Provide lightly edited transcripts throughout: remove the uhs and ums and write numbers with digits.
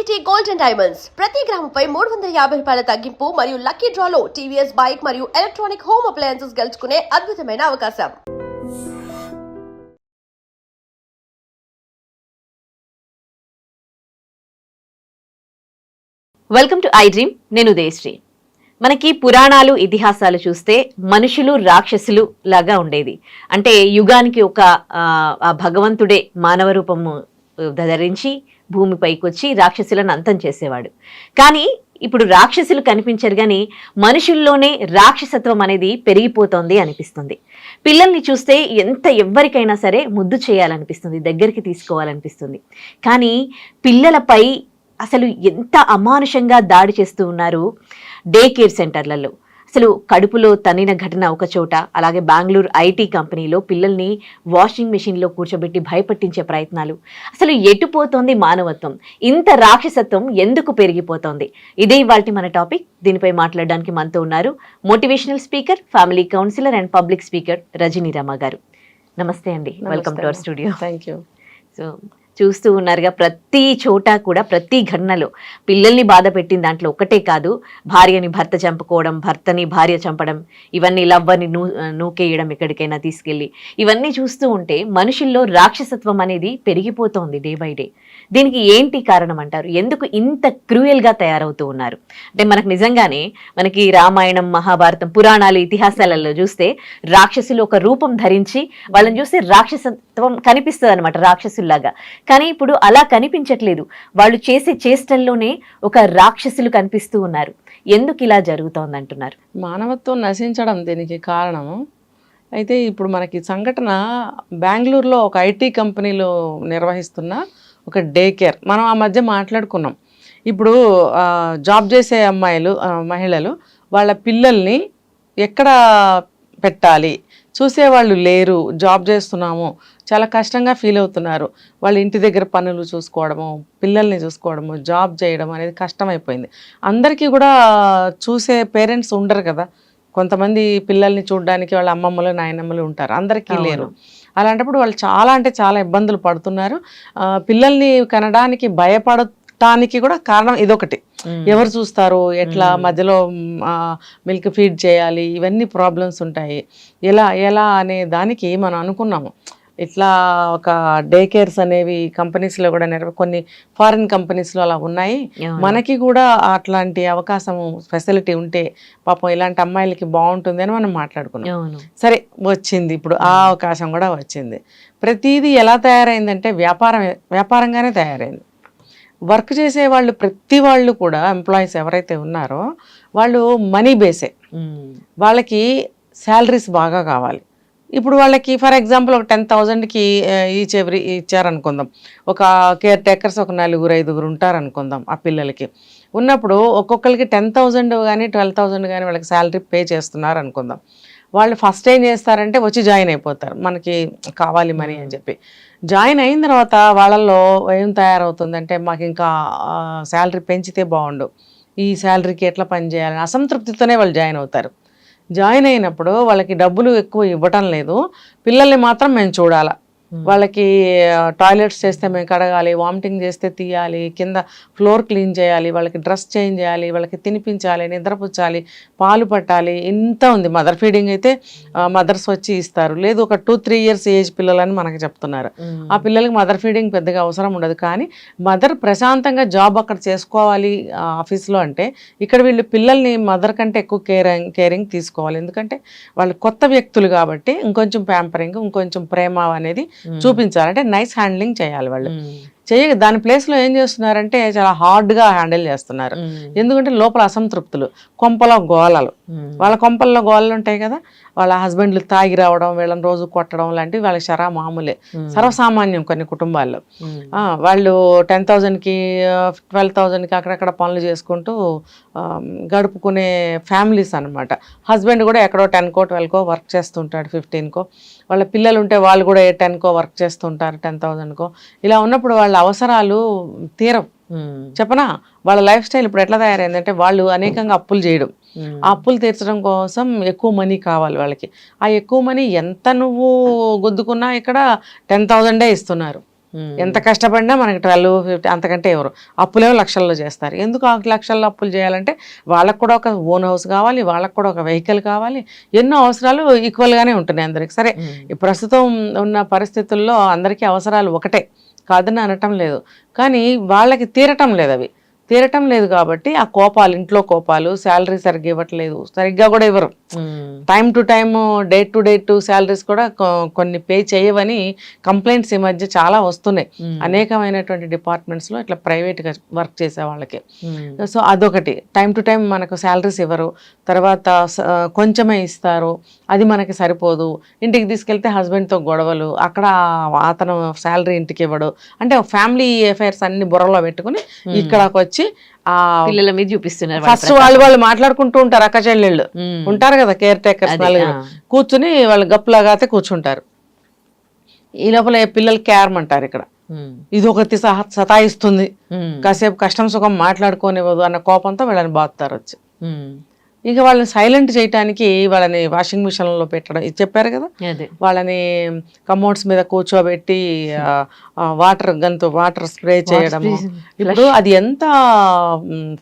IGT Gold and Diamonds ప్రతి గ్రాముపై 350 రూపాయల తగ్గింపు మరియు లక్కీ డ్రాలో టీవీఎస్ బైక్ మరియు ఎలక్ట్రానిక్ హోమ్ అప్లయన్సెస్ గెలుచుకునే అద్భుతమైన అవకాశం. Welcome to I dream. నేను ఉదయశ్రీ. మనకి పురాణాలు ఇతిహాసాలు చూస్తే మనుషులు రాక్షసులు లాగా ఉండేది. అంటే యుగానికి ఒక భగవంతుడే మానవ రూపము ధరించి భూమిపైకి వచ్చి రాక్షసులను అంతం చేసేవాడు. కానీ ఇప్పుడు రాక్షసులు కనిపించరు, కానీ మనుషుల్లోనే రాక్షసత్వం అనేది పెరిగిపోతోంది అనిపిస్తుంది. పిల్లల్ని చూస్తే ఎవరికైనా సరే ముద్దు చేయాలనిపిస్తుంది, దగ్గరికి తీసుకోవాలనిపిస్తుంది. కానీ పిల్లలపై అసలు ఎంత అమానుషంగా దాడి చేస్తూ ఉన్నారు డే కేర్ సెంటర్లలో. అసలు కడుపులో తన్నిన ఘటన ఒక చోట, అలాగే బెంగళూరు ఐటీ కంపెనీలో పిల్లల్ని వాషింగ్ మెషిన్లో కూర్చోబెట్టి భయపట్టించే ప్రయత్నాలు. అసలు ఎటుపోతోంది మానవత్వం? ఇంత రాక్షసత్వం ఎందుకు పెరిగిపోతోంది? ఇదే ఇవాల్టి మన టాపిక్. దీనిపై మాట్లాడడానికి మనతో ఉన్నారు motivational speaker, family counsellor and public speaker Rajani Rama గారు. నమస్తే అండి, welcome to our studio. Thank you. So చూస్తూ ఉన్నారుగా, ప్రతి చోట కూడా ప్రతి ఘటనలో పిల్లల్ని బాధ పెట్టిన దాంట్లో ఒకటే కాదు, భార్యని భర్త చంపుకోవడం, భర్తని భార్య చంపడం, ఇవన్నీ లవ్వని నూకేయడం ఎక్కడికైనా తీసుకెళ్ళి, ఇవన్నీ చూస్తూ ఉంటే మనుషుల్లో రాక్షసత్వం అనేది పెరిగిపోతోంది డే బై డే. దీనికి ఏంటి కారణం అంటారు? ఎందుకు ఇంత క్రూయల్గా తయారవుతూ ఉన్నారు? అంటే మనకు నిజంగానే మనకి రామాయణం, మహాభారతం, పురాణాలు, ఇతిహాసాలలో చూస్తే రాక్షసులు ఒక రూపం ధరించి వాళ్ళని చూస్తే రాక్షసత్వం కనిపిస్తుంది అనమాట, రాక్షసుల్లాగా. కానీ ఇప్పుడు అలా కనిపించట్లేదు. వాళ్ళు చేసే చేష్టల్లోనే ఒక రాక్షసులు కనిపిస్తూ ఉన్నారు. ఎందుకు ఇలా జరుగుతోంది అంటున్నారు? మానవత్వం నశించడం దీనికి కారణము. అయితే ఇప్పుడు మనకి సంఘటన బెంగళూరులో ఒక ఐటీ కంపెనీలో నిర్వహిస్తున్న ఒక డే కేర్, మనం ఆ మధ్య మాట్లాడుకున్నాం. ఇప్పుడు జాబ్ చేసే మహిళలు వాళ్ళ పిల్లల్ని ఎక్కడ పెట్టాలి, చూసేవాళ్ళు లేరు, జాబ్ చేస్తున్నాము, చాలా కష్టంగా ఫీల్ అవుతున్నారు. వాళ్ళ ఇంటి దగ్గర పనులు చూసుకోవడము, పిల్లల్ని చూసుకోవడము, జాబ్ చేయడం అనేది కష్టమైపోయింది. అందరికీ కూడా చూసే పేరెంట్స్ ఉండరు కదా. కొంతమంది పిల్లల్ని చూడడానికి వాళ్ళ అమ్మమ్మలు, నాయనమ్మలు ఉంటారు, అందరికీ లేరు. అలాంటప్పుడు వాళ్ళు చాలా ఇబ్బందులు పడుతున్నారు. పిల్లల్ని కనడానికి భయపడటానికి కూడా కారణం ఇదొకటి. ఎవరు చూస్తారు, ఎట్లా మధ్యలో మిల్క్ ఫీడ్ చేయాలి, ఇవన్నీ ప్రాబ్లమ్స్ ఉంటాయి. ఎలా అనే దానికి మనం అనుకున్నాము. ఇట్లా ఒక డే కేర్స్ అనేవి కంపెనీస్లో కూడా కొన్ని ఫారిన్ కంపెనీస్లో అలా ఉన్నాయి. మనకి కూడా అట్లాంటి అవకాశం, ఫెసిలిటీ ఉంటే పాపం ఇలాంటి అమ్మాయిలకి బాగుంటుంది అని మనం మాట్లాడుకున్నాం. సరే, వచ్చింది, ఇప్పుడు ఆ అవకాశం కూడా వచ్చింది. ప్రతిదీ ఎలా తయారైందంటే వ్యాపారంగానే తయారైంది. వర్క్ చేసే వాళ్ళు ప్రతి వాళ్ళు కూడా, ఎంప్లాయీస్ ఎవరైతే ఉన్నారో వాళ్ళు మనీ బేసే. వాళ్ళకి శాలరీస్ బాగా కావాలి. ఇప్పుడు వాళ్ళకి ఫర్ ఎగ్జాంపుల్ ఒక 10,000కి ఇచ్చారనుకుందాం. ఒక కేర్ టేకర్స్ ఒక 4-5 ఉంటారనుకుందాం. ఆ పిల్లలకి ఉన్నప్పుడు ఒక్కొక్కరికి 10,000 కానీ 12,000 కానీ వాళ్ళకి శాలరీ పే చేస్తున్నారు అనుకుందాం. వాళ్ళు ఫస్ట్ ఏం చేస్తారంటే వచ్చి జాయిన్ అయిపోతారు, మనకి కావాలి మనీ అని చెప్పి. జాయిన్ అయిన తర్వాత వాళ్ళల్లో ఏం తయారవుతుందంటే, మాకు ఇంకా శాలరీ పెంచితే బాగుండు, ఈ శాలరీకి ఎట్లా పని చేయాలని అసంతృప్తితోనే వాళ్ళు జాయిన్ అవుతారు. జాయిన్ అయినప్పుడు వాళ్ళకి డబ్బులు ఎక్కువ ఇవ్వటం లేదు, పిల్లల్ని మాత్రం మేము చూడాలా, వాళ్ళకి టాయిలెట్స్ చేస్తే మేము కడగాలి, వామిటింగ్ చేస్తే తీయాలి, కింద ఫ్లోర్ క్లీన్ చేయాలి, వాళ్ళకి డ్రెస్ చేంజ్ చేయాలి, వాళ్ళకి తినిపించాలి, నిద్రపుచ్చాలి, పాలు పట్టాలి, ఇంత ఉంది. మదర్ ఫీడింగ్ అయితే మదర్స్ వచ్చి ఇస్తారు, లేదు ఒక 2-3 years ఏజ్ పిల్లలని మనకి చెప్తున్నారు. ఆ పిల్లలకి మదర్ ఫీడింగ్ పెద్దగా అవసరం ఉండదు. కానీ మదర్ ప్రశాంతంగా జాబ్ అక్కడ చేసుకోవాలి ఆఫీస్లో అంటే, ఇక్కడ వీళ్ళు పిల్లల్ని మదర్ కంటే ఎక్కువ కేరింగ్ తీసుకోవాలి. ఎందుకంటే వాళ్ళు కొత్త వ్యక్తులు కాబట్టి ఇంకొంచెం ప్యాంపరింగ్, ఇంకొంచెం ప్రేమ అనేది చూపించాలి. అంటే నైస్ హ్యాండ్లింగ్ చేయాలి వాళ్ళు. దాని ప్లేస్లో ఏం చేస్తున్నారంటే చాలా హార్డ్గా హ్యాండిల్ చేస్తున్నారు. ఎందుకంటే లోపల అసంతృప్తులు, కొంపలో గోళాలు, వాళ్ళ కొంపల్లో గోళాలు ఉంటాయి కదా. వాళ్ళ హస్బెండ్లు తాగి రావడం, వీళ్ళని రోజు కొట్టడం లాంటివి వాళ్ళకి మామూలే, సర్వసామాన్యం కొన్ని కుటుంబాల్లో. వాళ్ళు 10,000కి 12,000కి అక్కడక్కడ పనులు చేసుకుంటూ గడుపుకునే ఫ్యామిలీస్ అనమాట. హస్బెండ్ కూడా ఎక్కడో 10కో 12కో వర్క్ చేస్తుంటాడు, 15కో. వాళ్ళ పిల్లలు ఉంటే వాళ్ళు కూడా 10కో వర్క్ చేస్తుంటారు, 10,000కో. ఇలా ఉన్నప్పుడు వాళ్ళ అవసరాలు తీరవు. చెప్పనా, వాళ్ళ లైఫ్ స్టైల్ ఇప్పుడు ఎట్లా తయారైందంటే, వాళ్ళు అనేకంగా అప్పులు చేయడం, ఆ అప్పులు తీర్చడం కోసం ఎక్కువ మనీ కావాలి వాళ్ళకి. ఆ ఎక్కువ మనీ ఎంత నువ్వు గుద్దుకున్నా ఇక్కడ 10,000 ఇస్తున్నారు. ఎంత కష్టపడినా మనకి 12-15 అంతకంటే ఎవరు అప్పులేమో లక్షల్లో చేస్తారు. ఎందుకు ఆ లక్షల్లో అప్పులు చేయాలంటే వాళ్ళకు కూడా ఒక ఓన్ హౌస్ కావాలి, వాళ్ళకు కూడా ఒక వెహికల్ కావాలి, ఎన్నో అవసరాలు ఈక్వల్గానే ఉంటున్నాయి అందరికి. సరే ఈ ప్రస్తుతం ఉన్న పరిస్థితుల్లో అందరికీ అవసరాలు ఒకటే కాదని అనటం లేదు, కానీ వాళ్ళకి తీరటం లేదు. అవి తీరటం లేదు కాబట్టి ఆ కోపాలు, ఇంట్లో కోపాలు, శాలరీ సరిగ్గా ఇవ్వట్లేదు, సరిగ్గా కూడా ఇవ్వరు, time to time, date to date salaries కూడా కొన్ని పే చేయవని కంప్లైంట్స్ ఈ మధ్య చాలా వస్తున్నాయి అనేకమైనటువంటి డిపార్ట్మెంట్స్లో ఇట్లా ప్రైవేట్గా వర్క్ చేసే వాళ్ళకి. సో అదొకటి, టైం టు టైం మనకు శాలరీస్ ఇవ్వరు, తర్వాత కొంచెమే ఇస్తారు, అది మనకి సరిపోదు, ఇంటికి తీసుకెళ్తే హస్బెండ్తో గొడవలు, అక్కడ అతను శాలరీ ఇంటికి ఇవ్వడు, అంటే ఫ్యామిలీ అఫైర్స్ అన్ని బుర్రలో పెట్టుకుని ఇక్కడకు వచ్చి ఆ పిల్లల మీద చూపిస్తున్నారు. ఫస్ట్ వాళ్ళు మాట్లాడుకుంటూ ఉంటారు, అక్క చెల్లెళ్ళు ఉంటారు కదా కేర్ టేకర్స్, నలుగురు కూర్చుని వాళ్ళు గప్పులాగా కూర్చుంటారు. ఈ లోపల పిల్లలు క్యారం అంటారు ఇక్కడ, ఇది ఒకటి సతాయిస్తుంది, కాసేపు కష్టం సుఖం మాట్లాడుకోనివ్వదు అన్న కోపంతో వీళ్ళని బాగుతారు వచ్చి. ఇక వాళ్ళని సైలెంట్ చేయడానికి వాళ్ళని వాషింగ్ మిషన్లో పెట్టడం, ఇది చెప్పారు కదా, వాళ్ళని కమోడ్స్ మీద కూర్చోబెట్టి గన్తో వాటర్ స్ప్రే చేయడము. ఇప్పుడు అది ఎంత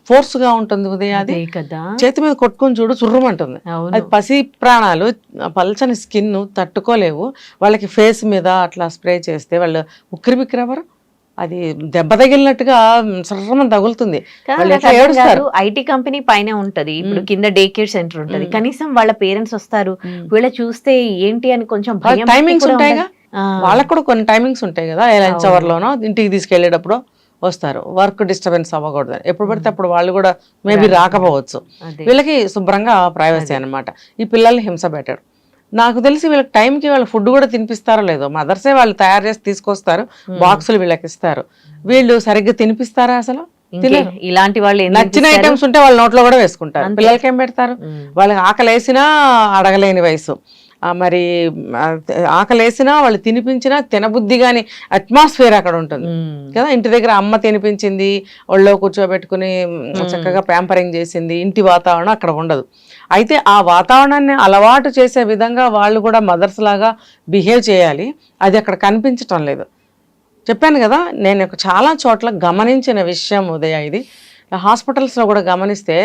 ఫోర్స్ గా ఉంటుంది ఉదయం, అది చేతి మీద కొట్టుకొని చూడు చుర్రమంటుంది. అది పసి ప్రాణాలు, పల్చని స్కిన్ తట్టుకోలేవు, వాళ్ళకి ఫేస్ మీద అట్లా స్ప్రే చేస్తే వాళ్ళు ఉక్కిరి బిక్కిరి ఎవరు, అది దెబ్బ తగిలినట్టుగా సర్రమని తగులుతుంది. ఐటీ కంపెనీ పైన ఉంటది, ఇప్పుడు కింద డే కేర్ సెంటర్ ఉంటది, కనీసం వాళ్ళ పేరెంట్స్ వస్తారు, వీళ్ళ చూస్తే ఏంటి అని కొంచెం టైమింగ్స్ ఉంటాయిగా, వాళ్ళకు కూడా కొన్ని టైమింగ్స్ ఉంటాయి కదా, లంచ్ అవర్ లోనో ఇంటికి తీసుకెళ్లేటప్పుడు వస్తారు, వర్క్ డిస్టర్బెన్స్ అవ్వకూడదు, ఎప్పుడు పడితే అప్పుడు వాళ్ళు కూడా మేబీ రాకపోవచ్చు. వీళ్ళకి శుభ్రంగా ప్రైవసీ అన్నమాట. ఈ పిల్లల్ని హింస పెట్టాడు. నాకు తెలిసి వీళ్ళకి టైంకి వాళ్ళు ఫుడ్ కూడా తినిపిస్తారో లేదో, మదర్సే వాళ్ళు తయారు చేసి తీసుకొస్తారు, బాక్సులు వీళ్ళకి ఇస్తారు, వీళ్ళు సరిగ్గా తినిపిస్తారా అసలు? ఇలాంటి వాళ్ళు నచ్చిన ఐటమ్స్ ఉంటే వాళ్ళ నోట్లో కూడా వేసుకుంటారు, పిల్లలకి ఏం పెడతారు? వాళ్ళకి ఆకలేసినా అడగలేని వయసు, మరి ఆకలేసినా వాళ్ళు తినిపించినా తినబుద్ధి గాని అట్మాస్ఫియర్ అక్కడ ఉంటుంది కదా. ఇంటి దగ్గర అమ్మ తినిపించింది, ఒళ్ళో కూర్చోబెట్టుకుని చక్కగా ప్యాంపరింగ్ చేసింది, ఇంటి వాతావరణం అక్కడ ఉండదు. అయితే ఆ వాతావరణాన్ని అలవాటు చేసే విధంగా వాళ్ళు కూడా మదర్స్ లాగా బిహేవ్ చేయాలి, అది అక్కడ కనిపించటం లేదు. చెప్పాను కదా, నేను చాలా చోట్ల గమనించిన విషయం ఉదయ, ఇది హాస్పిటల్స్లో కూడా గమనిస్తే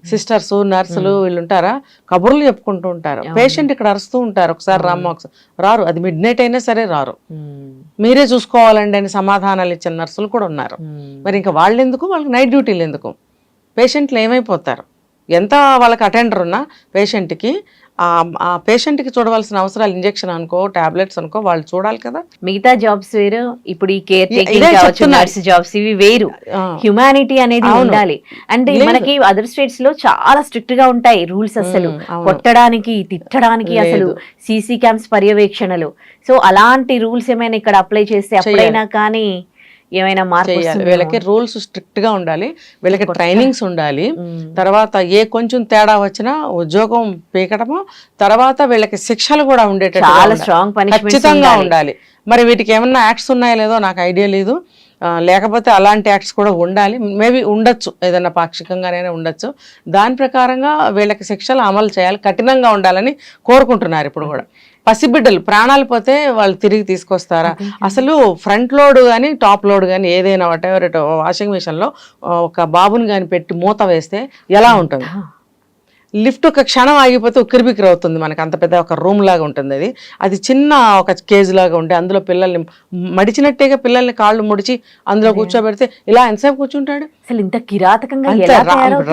సిస్టర్స్, నర్సులు వీళ్ళు ఉంటారా, కబుర్లు చెప్పుకుంటూ ఉంటారు, పేషెంట్ ఇక్కడ అరుస్తూ ఉంటారు, ఒకసారి రామ్మ ఒకసారి రారు, అది మిడ్ నైట్ అయినా సరే రారు, మీరే చూసుకోవాలండి అని సమాధానాలు ఇచ్చిన నర్సులు కూడా ఉన్నారు. మరి ఇంకా వాళ్ళు ఎందుకు, వాళ్ళకి నైట్ డ్యూటీలు ఎందుకు? పేషెంట్లు ఏమైపోతారు? ఎంత వాళ్ళకి అటెండర్ ఉన్నా పేషెంట్కి ఆ పేషెంట్కి చూడవలసిన అవసరాలు, ఇంజెక్షన్ అనుకో, టాబ్లెట్స్ అనుకో, వాళ్ళు చూడాలి కదా. మిగతా జాబ్స్ వేరు, ఇప్పుడు ఈ కేర్ టేకింగ్ కావచ్చు, నర్స్ జాబ్స్ ఇవి వేరు, హ్యుమానిటీ అనేది ఉండాలి. అంటే మనకి అదర్ స్టేట్స్ లో చాలా స్ట్రిక్ట్ గా ఉంటాయి రూల్స్, అసలు కొట్టడానికి, తిట్టడానికి, అసలు సీసీ క్యామ్స్ పర్యవేక్షణలు. సో అలాంటి రూల్స్ ఏమైనా ఇక్కడ అప్లై చేస్తే అప్పుడైనా కానీ ఏమైనా మార్పు వీళ్ళకి రూల్స్ స్ట్రిక్ట్ గా ఉండాలి, వీళ్ళకి ట్రైనింగ్స్ ఉండాలి, తర్వాత ఏ కొంచెం తేడా వచ్చినా ఉద్యోగం పీకటము, తర్వాత వీళ్ళకి శిక్షలు కూడా ఉండేటట్టు ఖచ్చితంగా ఉండాలి. మరి వీటికి ఏమన్నా యాక్ట్స్ ఉన్నాయో లేదో నాకు ఐడియా లేదు, లేకపోతే అలాంటి యాక్ట్స్ కూడా ఉండాలి, మేబీ ఉండొచ్చు, ఏదన్నా పాక్షికంగానే ఉండొచ్చు. దాని ప్రకారంగా వీళ్ళకి శిక్షలు అమలు చేయాలి, కఠినంగా ఉండాలని కోరుకుంటున్నారు. ఇప్పుడు కూడా పసిబిడ్డలు ప్రాణాలు పోతే వాళ్ళు తిరిగి తీసుకొస్తారా? అసలు ఫ్రంట్ లోడ్ కానీ టాప్ లోడ్ కానీ ఏదైనా వాటెవర్ వాషింగ్ మిషన్లో ఒక బాబుని కానీ పెట్టి మూత వేస్తే ఎలా ఉంటుంది? లిఫ్ట్ ఒక క్షణం ఆగిపోతే ఉక్కిరిబిక్కిరి అవుతుంది, మనకు అంత పెద్ద ఒక రూమ్ లాగా ఉంటుంది, అది చిన్న ఒక కేజ్ లాగా ఉంటే అందులో పిల్లల్ని మడిచినట్టేగా పిల్లల్ని కాళ్ళు ముడిచి అందులో కూర్చోబెడితే ఇలా ఎంతసేపు కూర్చుంటాడు? అసలు ఇంత కిరాతకంగా,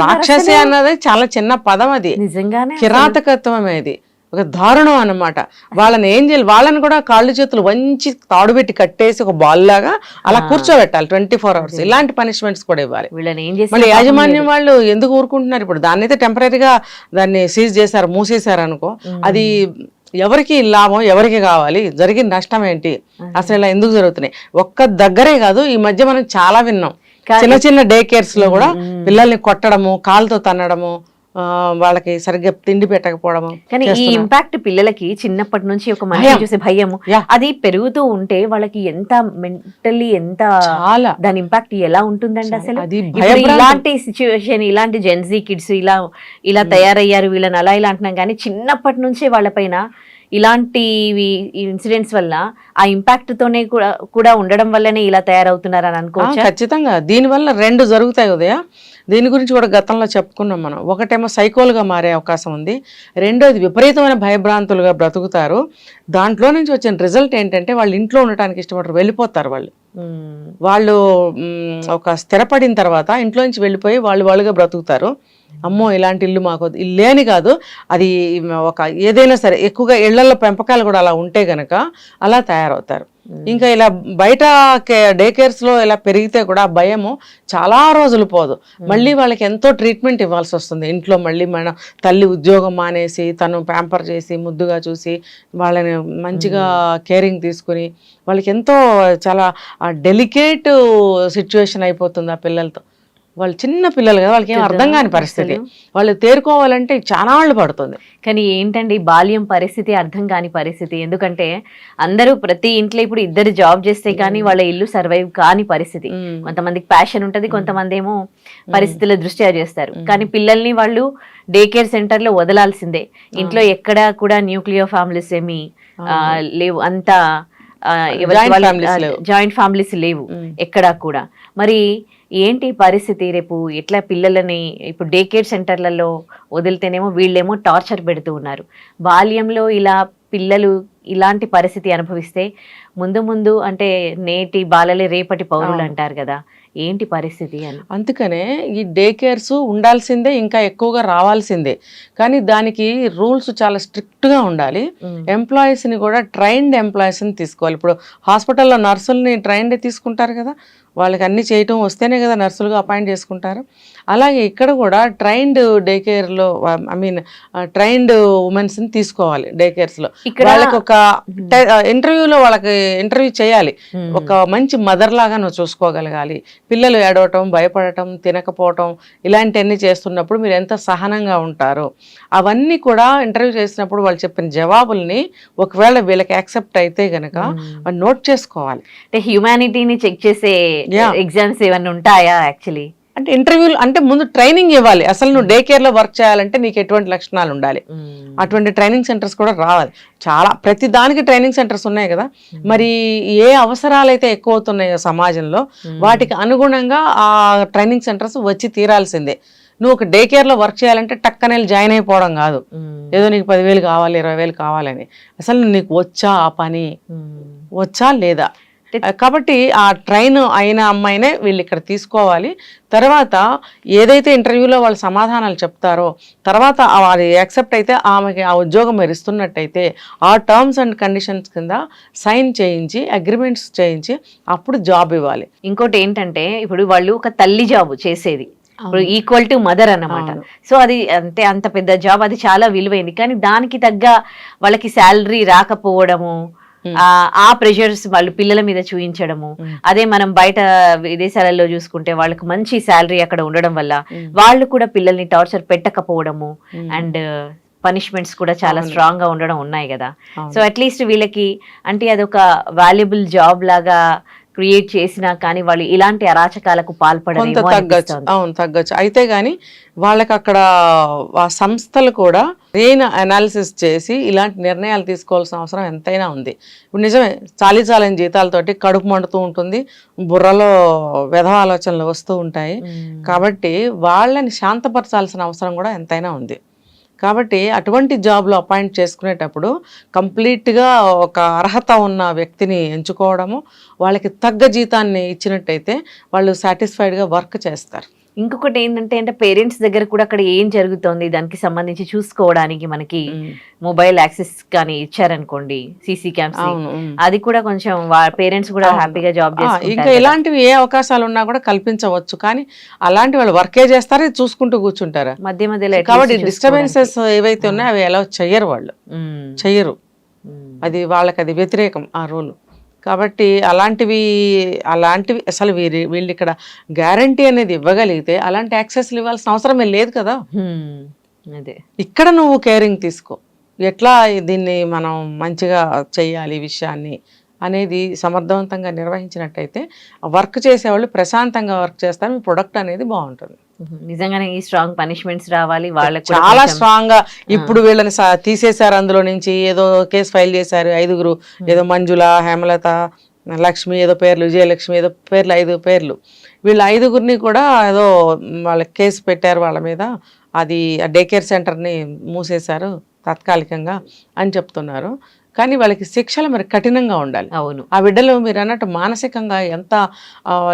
రాక్షసి అన్నది చాలా చిన్న పదం, అది నిజంగానే కిరాతకత్వం, అది ఒక దారుణం అన్నమాట. వాళ్ళని ఏం చేయాలి, వాళ్ళని కూడా కాళ్ళు చేతులు వంచి తాడు పెట్టి కట్టేసి ఒక బాల్ లాగా అలా కూర్చోబెట్టాలి 24 hours. ఇలాంటి పనిష్మెంట్స్ కూడా ఇవ్వాలి. మళ్ళీ యాజమాన్యం వాళ్ళు ఎందుకు ఊరుకుంటున్నారు? ఇప్పుడు దాన్ని అయితే టెంపరీగా దాన్ని సీజ్ చేశారు, మూసేశారు అనుకో, అది ఎవరికి లాభం, ఎవరికి కావాలి, జరిగిన నష్టం ఏంటి, అసలు ఇలా ఎందుకు జరుగుతున్నాయి? ఒక్క దగ్గరే కాదు, ఈ మధ్య మనం చాలా విన్నాం, చిన్న చిన్న డే కేర్స్ లో కూడా పిల్లల్ని కొట్టడము, కాలుతో తన్నడము, వాళ్ళకి సరిగ్గా తిండి పెట్టకపోవడము. కానీ ఈ ఇంపాక్ట్ పిల్లలకి చిన్నప్పటి నుంచి ఒక మనిషి చూసే భయము, అది పెరుగుతూ ఉంటే వాళ్ళకి ఎంత మెంటల్లీ ఎంత దాని ఇంపాక్ట్ ఎలా ఉంటుందండి అసలు? ఇలాంటి సిచ్యువేషన్, ఇలాంటి జెన్జీ కిడ్స్ ఇలా తయారయ్యారు, వీళ్ళని అలా ఇలా అంటున్నాం, కానీ చిన్నప్పటి నుంచే వాళ్ళపైన ఇలాంటివి ఇన్సిడెంట్స్ వల్ల ఆ ఇంపాక్ట్ తోనే కూడా ఉండడం వల్లనే ఇలా తయారవుతున్నారని అనుకోవచ్చా? ఖచ్చితంగా దీనివల్ల 2 జరుగుతాయి ఉదయ. దీని గురించి కూడా గతంలో చెప్పుకున్నాం మనం. ఒకటేమో సైకోలుగా మారే అవకాశం ఉంది, రెండోది విపరీతమైన భయభ్రాంతులుగా బ్రతుకుతారు. దాంట్లో నుంచి వచ్చిన రిజల్ట్ ఏంటంటే వాళ్ళు ఇంట్లో ఉండటానికి ఇష్టపడరు, వెళ్ళిపోతారు వాళ్ళు ఒక స్థిరపడిన తర్వాత ఇంట్లో నుంచి వెళ్ళిపోయి వాళ్ళుగా బ్రతుకుతారు. అమ్మో ఇలాంటి ఇల్లు మాకు ఇల్లే అని కాదు, అది ఒక ఏదైనా సరే ఎక్కువగా ఇళ్లలో పెంపకాలు కూడా అలా ఉంటే గనక అలా తయారవుతారు. ఇంకా ఇలా బయట డే కేర్స్లో ఇలా పెరిగితే కూడా భయము చాలా రోజులు పోదు. మళ్ళీ వాళ్ళకి ఎంతో ట్రీట్మెంట్ ఇవ్వాల్సి వస్తుంది ఇంట్లో. మళ్ళీ మన తల్లి ఉద్యోగం మానేసి తను ప్యాంపర్ చేసి ముద్దుగా చూసి వాళ్ళని మంచిగా కేరింగ్ తీసుకుని వాళ్ళకి ఎంతో చాలా డెలికేట్ సిచ్యువేషన్ అయిపోతుంది ఆ పిల్లలతో. వాళ్ళు చిన్న పిల్లలు కదా, వాళ్ళకి ఏం అర్థం కాని పరిస్థితి. వాళ్ళు తేరుకోవాలంటే చాలా నాళ్ళు పడుతుంది. కానీ ఏంటండి బాల్యం పరిస్థితి అర్థం కాని పరిస్థితి. ఎందుకంటే అందరూ ప్రతి ఇంట్లో ఇప్పుడు ఇద్దరు జాబ్ చేస్తే కానీ వాళ్ళ ఇల్లు సర్వైవ్ కాని పరిస్థితి. కొంతమందికి ప్యాషన్ ఉంటుంది, కొంతమంది ఏమో పరిస్థితుల దృష్ట్యా చేస్తారు. కానీ పిల్లల్ని వాళ్ళు డే కేర్ సెంటర్ లో వదలాల్సిందే. ఇంట్లో ఎక్కడా కూడా న్యూక్లియర్ ఫ్యామిలీస్ ఏమి లేవు, అంతా జాయింట్ ఫ్యామిలీస్ లేవు ఎక్కడా కూడా. మరి ఏంటి పరిస్థితి? రేపు ఎట్లా పిల్లలని ఇప్పుడు డే కేర్ సెంటర్లలో వదిలితేనేమో వీళ్ళేమో టార్చర్ పెడుతూ ఉన్నారు. బాల్యంలో ఇలా పిల్లలు ఇలాంటి పరిస్థితి అనుభవిస్తే ముందు ముందు అంటే నేటి బాలలే రేపటి పౌరులు అంటారు కదా, ఏంటి పరిస్థితి అని. అందుకనే ఈ డే కేర్స్ ఉండాల్సిందే, ఇంకా ఎక్కువగా రావాల్సిందే. కానీ దానికి రూల్స్ చాలా స్ట్రిక్ట్గా ఉండాలి. ఎంప్లాయీస్ని కూడా ట్రైన్డ్ ఎంప్లాయీస్ని తీసుకోవాలి. ఇప్పుడు హాస్పిటల్లో నర్సుల్ని ట్రైన్డ్ తీసుకుంటారు కదా, వాళ్ళకి అన్ని చేయటం వస్తేనే కదా నర్సులుగా అపాయింట్ చేసుకుంటారు. అలాగే ఇక్కడ కూడా ట్రైన్డ్ డే కేర్లో ట్రైన్డ్ ఉమెన్స్ని తీసుకోవాలి డే కేర్స్లో. వాళ్ళకి ఒక ఇంటర్వ్యూలో వాళ్ళకి ఇంటర్వ్యూ చేయాలి. ఒక మంచి మదర్ లాగా నువ్వు చూసుకోగలగాలి. పిల్లలు ఏడవటం, భయపడటం, తినకపోవటం ఇలాంటివన్నీ చేస్తున్నప్పుడు మీరు ఎంత సహనంగా ఉంటారు, అవన్నీ కూడా ఇంటర్వ్యూ చేసినప్పుడు వాళ్ళు చెప్పిన జవాబుల్ని ఒకవేళ వీళ్ళకి యాక్సెప్ట్ అయితే గనక నోట్ చేసుకోవాలి. అంటే హ్యూమానిటీని చెక్ చేసే ఎగ్జామ్స్ ఏమన్నా ఉంటాయా యాక్చువల్లీ? అంటే ఇంటర్వ్యూలు అంటే ముందు ట్రైనింగ్ ఇవ్వాలి. అసలు నువ్వు డే కేర్లో వర్క్ చేయాలంటే నీకు ఎటువంటి లక్షణాలు ఉండాలి, అటువంటి ట్రైనింగ్ సెంటర్స్ కూడా రావాలి. చాలా ప్రతి దానికి ట్రైనింగ్ సెంటర్స్ ఉన్నాయి కదా. మరి ఏ అవసరాలు అయితే ఎక్కువ అవుతున్నాయో సమాజంలో వాటికి అనుగుణంగా ఆ ట్రైనింగ్ సెంటర్స్ వచ్చి తీరాల్సిందే. నువ్వు ఒక డే కేర్లో వర్క్ చేయాలంటే టక్కనే జాయిన్ అయిపోవడం కాదు, ఏదో నీకు 10,000 కావాలి 20,000 కావాలని. అసలు నీకు వచ్చా ఆ పని, వచ్చా లేదా? కాబట్టి ఆ ట్రైన్ అయిన అమ్మాయినే వీళ్ళు ఇక్కడ తీసుకోవాలి. తర్వాత ఏదైతే ఇంటర్వ్యూలో వాళ్ళు సమాధానాలు చెప్తారో తర్వాత అది యాక్సెప్ట్ అయితే ఆమెకి ఆ ఉద్యోగం మీరు ఇస్తున్నట్టయితే ఆ టర్మ్స్ అండ్ కండిషన్స్ కింద సైన్ చేయించి అగ్రిమెంట్స్ చేయించి అప్పుడు జాబ్ ఇవ్వాలి. ఇంకోటి ఏంటంటే ఇప్పుడు వాళ్ళు ఒక తల్లి జాబ్ చేసేది, ఇప్పుడు ఈక్వల్ టు మదర్ అన్నమాట. సో అది అంటే అంత పెద్ద జాబ్, అది చాలా విలువైంది. కానీ దానికి తగ్గ వాళ్ళకి శాలరీ రాకపోవడము, ఆ ప్రెషర్స్ వాళ్ళు పిల్లల మీద చూపించడము. అదే మనం బయట విదేశాలలో చూసుకుంటే వాళ్ళకి మంచి శాలరీ అక్కడ ఉండడం వల్ల వాళ్ళు కూడా పిల్లల్ని టార్చర్ పెట్టకపోవడము అండ్ పనిష్మెంట్స్ కూడా చాలా స్ట్రాంగ్ గా ఉండడం ఉన్నాయి కదా. సో అట్లీస్ట్ వీళ్ళకి అంటే అదొక వాల్యుబుల్ జాబ్ లాగా క్రియేట్ చేసినా కానీ వాళ్ళు ఇలాంటి అరాచకాలకు పాల్పడడం తగ్గచ్చు. అయితే గానీ వాళ్ళకి అక్కడ ఆ సంస్థలు కూడా బ్రెయిన్ అనాలిసిస్ చేసి ఇలాంటి నిర్ణయాలు తీసుకోవాల్సిన అవసరం ఎంతైనా ఉంది. ఇప్పుడు నిజమే చాలీచాలని జీతాలతోటి కడుపు మండుతూ ఉంటుంది, బుర్రలో వ్యధ ఆలోచనలు వస్తూ ఉంటాయి. కాబట్టి వాళ్ళని శాంతపరచాల్సిన అవసరం కూడా ఎంతైనా ఉంది. కాబట్టి అటువంటి జాబ్లో అపాయింట్ చేసుకునేటప్పుడు కంప్లీట్గా ఒక అర్హత ఉన్న వ్యక్తిని ఎంచుకోవడము, వాళ్ళకి తగ్గ జీతాన్ని ఇచ్చినట్టయితే వాళ్ళు సాటిస్ఫైడ్గా వర్క్ చేస్తారు. ఇంకొకటి ఏంటంటే అంటే పేరెంట్స్ దగ్గర కూడా అక్కడ ఏం జరుగుతోంది దానికి సంబంధించి చూసుకోవడానికి మనకి మొబైల్ యాక్సెస్ కానీ ఇచ్చారనుకోండి, సీసీ క్యామ్స్, అది కూడా కొంచెం పేరెంట్స్ కూడా హ్యాపీగా జాబ్ చేసుకుంటారు. ఇంకా ఇలాంటివి ఏ అవకాశాలు ఉన్నా కూడా కల్పించవచ్చు. కానీ అలాంటి వాళ్ళు వర్కే చేస్తారు, చూసుకుంటూ కూర్చుంటారు మధ్య మధ్యలో. కాబట్టి డిస్టర్బెన్సెస్ ఏవైతే ఉన్నాయో అవి ఎలా చెయ్యరు, వాళ్ళు చెయ్యరు. అది వాళ్ళకి అది వ్యతిరేకం ఆ రూల్. కాబట్టి అలాంటివి అసలు వీళ్ళు ఇక్కడ గ్యారంటీ అనేది ఇవ్వగలిగితే అలాంటి యాక్సెస్లు ఇవ్వాల్సిన అవసరమే లేదు కదా. అదే ఇక్కడ నువ్వు కేరింగ్ తీసుకో, ఎట్లా దీన్ని మనం మంచిగా చెయ్యాలి విషయాన్ని అనేది సమర్థవంతంగా నిర్వహించినట్టయితే వర్క్ చేసేవాళ్ళు ప్రశాంతంగా వర్క్ చేస్తారు, మీ ప్రొడక్ట్ అనేది బాగుంటుంది. నిజంగానే ఈ స్ట్రాంగ్ పనిష్మెంట్స్ రావాలి వాళ్ళకి కూడా చాలా కొంచెం. స్ట్రాంగ్ గా ఇప్పుడు వీళ్ళని తీసేశారు, అందులో నుంచి ఏదో కేసు ఫైల్ చేశారు 5 ఏదో మంజుల, హేమలత, లక్ష్మి ఏదో పేర్లు, విజయలక్ష్మి ఏదో పేర్లు, 5 పేర్లు. వీళ్ళ 5 కూడా ఏదో వాళ్ళ కేసు పెట్టారు వాళ్ళ మీద, అది డే కేర్ సెంటర్ని మూసేశారు తాత్కాలికంగా అని చెప్తున్నారు. కానీ వాళ్ళకి శిక్షలు మరి కఠినంగా ఉండాలి. అవును, ఆ బిడ్డలు మీరు అన్నట్టు మానసికంగా ఎంత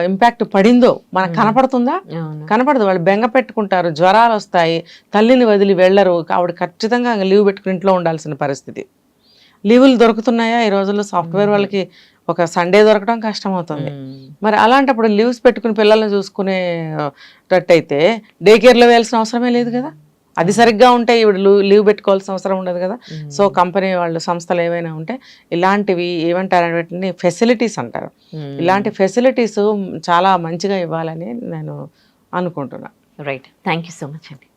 ఇంపాక్ట్ పడిందో మనకు కనపడుతుందా? అవును. కనపడదు. వాళ్ళు బెంగ పెట్టుకుంటారు, జ్వరాలు వస్తాయి, తల్లిని వదిలి వెళ్ళరు. ఆవిడ ఖచ్చితంగా లీవ్ పెట్టుకుని ఇంట్లో ఉండాల్సిన పరిస్థితి. లీవులు దొరుకుతున్నాయా ఈ రోజుల్లో? సాఫ్ట్వేర్ వాళ్ళకి ఒక సండే దొరకడం కష్టమవుతుంది. మరి అలాంటప్పుడు లీవ్స్ పెట్టుకుని పిల్లల్ని చూసుకునేటట్టయితే డే కేర్లో వేయాల్సిన అవసరమే లేదు కదా. అది సరిగ్గా ఉంటే ఈవిడ లీవ్ పెట్టుకోవాల్సిన అవసరం ఉండదు కదా. సో కంపెనీ వాళ్ళు, సంస్థలు ఏవైనా ఉంటే ఇలాంటివి ఏమంటారు వీటిని ఫెసిలిటీస్ అంటారు. ఇలాంటి ఫెసిలిటీస్ చాలా మంచిగా ఇవ్వాలని నేను అనుకుంటున్నా. Right, thank you so much అండి.